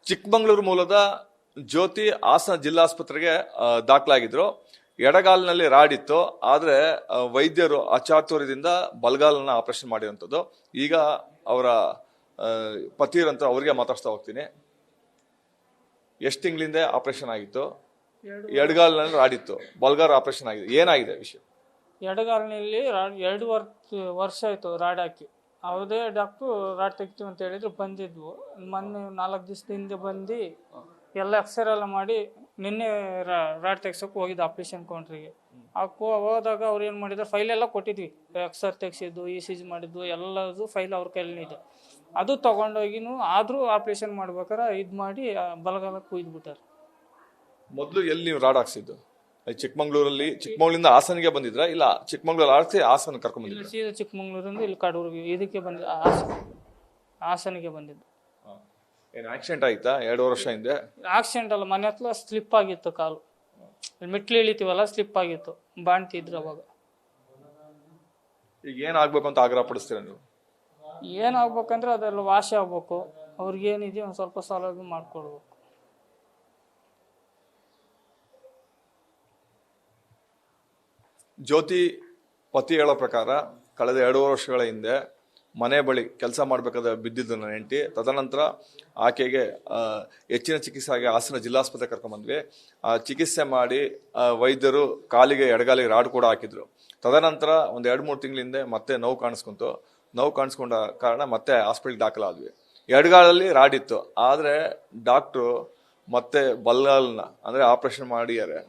ಚಿಕ್ಕಮಗಳೂರು ಮೂಲದ ಜ್ಯೋತಿ ಹಾಸನ ಜಿಲ್ಲಾಸ್ಪತ್ರೆಗೆ ದಾಖಲಾಗಿದ್ರು. ಎಡಗಾಲಿನಲ್ಲಿ ರಾಡಿತ್ತು. ಆದ್ರೆ ವೈದ್ಯರು ಅಚಾತುರ್ಯದಿಂದ ಬಲಗಾಲನ್ನ ಆಪರೇಷನ್ ಮಾಡಿರುವಂಥದ್ದು. ಈಗ ಅವರ ಪತಿಯರಂತ ಅವರಿಗೆ ಮಾತಾಡ್ತಾ ಹೋಗ್ತೀನಿ. ಎಷ್ಟು ತಿಂಗಳಿಂದ ಆಪರೇಷನ್ ಆಗಿತ್ತು? ಎಡಗಾಲಿನಲ್ಲಿ ರಾಡಿತ್ತು, ಬಲಗಾಲ ಆಪರೇಷನ್ ಆಗಿದೆ. ಏನಾಗಿದೆ ವಿಷಯ? ಎಡಗಾಲಿನಲ್ಲಿ 2 ವರ್ಷ ಆಯಿತು ರಾಡ್ ಹಾಕಿ. ಯಾವುದೇ ಡಾಕ್ಟ್ರು ರಾಡ್ ತೆಗಿತೀವಿ ಅಂತ ಹೇಳಿದ್ರು, ಬಂದಿದ್ವು. ಮೊನ್ನೆ 4 ದಿವಸದ ಹಿಂದೆ ಬಂದು ಎಲ್ಲ ಎಕ್ಸ್ರೇ ಎಲ್ಲ ಮಾಡಿ ನಿನ್ನೆ ರಾಡ್ ತೆಗ್ಸೋಕೆ ಹೋಗಿದ್ದು ಆಪ್ರೇಷನ್ ಕೌಂಟ್ರಿಗೆ. ಹೋದಾಗ ಅವ್ರು ಏನು ಮಾಡಿದ್ರು, ಫೈಲೆಲ್ಲ ಕೊಟ್ಟಿದ್ವಿ. ಎಕ್ಸ್ರೇ ತೆಗ್ಸಿದ್ದು, ECG ಮಾಡಿದ್ದು ಎಲ್ಲದು ಫೈಲ್ ಅವ್ರ ಕೈಲಿದೆ. ಅದು ತೊಗೊಂಡೋಗಿನೂ ಆದರೂ ಆಪ್ರೇಷನ್ ಮಾಡ್ಬೇಕಾರೆ ಇದು ಮಾಡಿ ಬಲಗಾಲಕ್ಕೆ ಕುಯ್ದುಬಿಟ್ಟಾರೆ. ಮೊದಲು ಎಲ್ಲಿ ನೀವು ರಾಡ್ ಹಾಕ್ಸಿದ್ದು? ಚಿಕ್ಕಮಗಳೂರಿಂದ ಹಾಸನಿಗೆ ಬಂದಿದ್ರ? ಇಲ್ಲ ಚಿಕ್ಕಮಗಳೂರು ಆರಿಸಿ ಹಾಸನ ಕರ್ಕೊಂಡ್ ಬಂದಿದ್ರ? ಸೀದಾ ಚಿಕ್ಕಮಗಳೂರಿಂದ ಇಲ್ಲಿ ಕಡೂರಿಗೆ ಇದಕ್ಕೆ ಬಂದಿದ್ದು, ಹಾಸನಿಗೆ ಬಂದಿದ್ದು. ಏನು ಆಕ್ಸಿಡೆಂಟ್ ಆಯ್ತಾ 2 ವರ್ಷ ಹಿಂದೆ? ಆಕ್ಸಿಡೆಂಟ್ ಅಲ್ಲ, ಮನೆ ಹತ್ರ ಸ್ಲಿಪ್ ಆಗಿತ್ತು. ಕಾಲು ಮೆಟ್ಲು ಇಳಿತೀವಲ್ಲ, ಸ್ಲಿಪ್ ಆಗಿತ್ತು, ಬಾಣ್ತಿದ್ರು ಅವಾಗ. ಈಗ ಏನಾಗ್ಬೇಕು ಅಂತ ಆಗ್ರಹ ಪಡಿಸ್ತೀರ ನೀವು? ಏನಾಗ್ಬೇಕಂದ್ರೆ ಅದೆಲ್ಲ ವಾಸಿ ಆಗ್ಬೇಕು. ಅವ್ರಿಗೇನಿದೆ ಒಂದು ಸ್ವಲ್ಪ ಸೌಲಭ್ಯ ಮಾಡಿಕೊಡ್ಬೇಕು. ಜ್ಯೋತಿ ಪತಿ ಹೇಳೋ ಪ್ರಕಾರ ಕಳೆದ 2 ವರ್ಷಗಳ ಹಿಂದೆ ಮನೆ ಬಳಿ ಕೆಲಸ ಮಾಡಬೇಕಾದ ಬಿದ್ದಿದ್ದು ನನ್ನ ಹೆಂಡತಿ. ತದನಂತರ ಆಕೆಗೆ ಹೆಚ್ಚಿನ ಚಿಕಿತ್ಸೆಗೆ ಹಾಸನ ಜಿಲ್ಲಾಸ್ಪತ್ರೆ ಕರ್ಕೊಂಡ್ಬಂದ್ವಿ. ಚಿಕಿತ್ಸೆ ಮಾಡಿ ವೈದ್ಯರು ಕಾಲಿಗೆ ಎಡಗಾಲಿಗೆ ರಾಡ್ ಕೂಡ ಹಾಕಿದ್ರು. ತದನಂತರ ಒಂದು 2-3 ತಿಂಗಳ ಹಿಂದೆ ಮತ್ತೆ ನೋವು ಕಾಣಿಸ್ಕೊಂಡ ಕಾರಣ ಮತ್ತೆ ಹಾಸ್ಪಿಟಲ್ಗೆ ದಾಖಲಾದ್ವಿ. ಎಡಗಾಲಲ್ಲಿ ರಾಡ್ ಇತ್ತು. ಆದರೆ ಡಾಕ್ಟ್ರು ಮತ್ತೆ ಬಲಗಾಲನ್ನ ಅಂದ್ರೆ ಆಪರೇಷನ್ ಮಾಡಿದ್ದಾರೆ.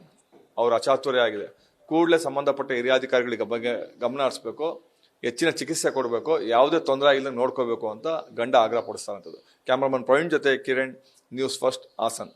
ಅವ್ರ ಅಚಾತುರ್ಯ ಆಗಿದೆ. ಕೂಡಲೇ ಸಂಬಂಧಪಟ್ಟ ಹಿರಿಯಾಧಿಕಾರಿಗಳಿಗೆ ಬಗ್ಗೆ ಗಮನ ಹರಿಸಬೇಕು, ಹೆಚ್ಚಿನ ಚಿಕಿತ್ಸೆ ಕೊಡಬೇಕು, ಯಾವುದೇ ತೊಂದರೆ ಆಗಿಲ್ಲ ನೋಡ್ಕೋಬೇಕು ಅಂತ ಗಂಡ ಆಗ್ರಹ ಪಡಿಸ್ತಾರಂಥದ್ದು. ಕ್ಯಾಮ್ರಾಮನ್ ಪ್ರವೀಣ್ ಜೊತೆ ಕಿರಣ್, ನ್ಯೂಸ್ ಫಸ್ಟ್, ಹಾಸನ್.